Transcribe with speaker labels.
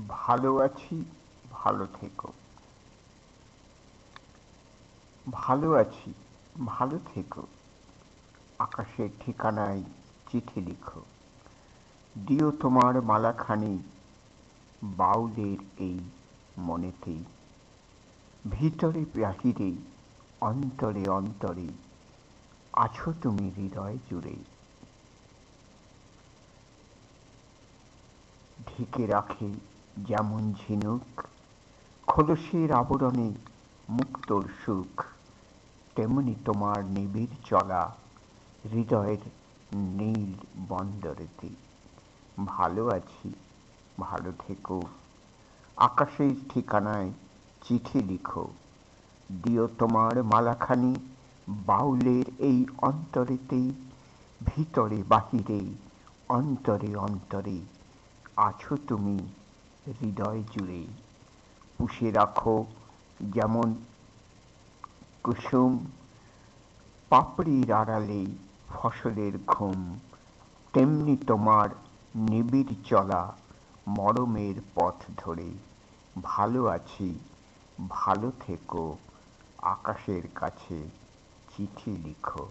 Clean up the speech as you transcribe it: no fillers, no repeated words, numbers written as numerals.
Speaker 1: ভালো আছি, ভালো থেকো। ভালো আছি, ভালো থেকো। আকাশের ঠিকানায় চিঠি লিখো। দিও তোমার মালাখানি বাউলের এই মনেতেই। ভিতরে বাহিরে, অন্তরে অন্তরে আছো তুমি হৃদয় জুড়ে। ঢেকে রাখে যেমন ঝিনুক খোলসের আবরণে মুক্তোর সুখ, তেমনি তোমার নিবিড় চলা হৃদয়ের নীল বন্দরেতে। ভালো আছি, ভালো থেকো। আকাশের ঠিকানায় চিঠি লিখো। দিও তোমার মালাখানি বাউলের এই অন্তরেতেই। ভিতরে বাহিরে, অন্তরে অন্তরে আছো তুমি হৃদয় জুড়ে। পুষে রাখো যেমন কুসুম পাপড়ির আড়ালে ফসলের ঘুম, তেমনি তোমার নিবিড় চলা মরমের পথ ধরে। ভালো আছি, ভালো থেকো। আকাশের কাছে চিঠি লিখো।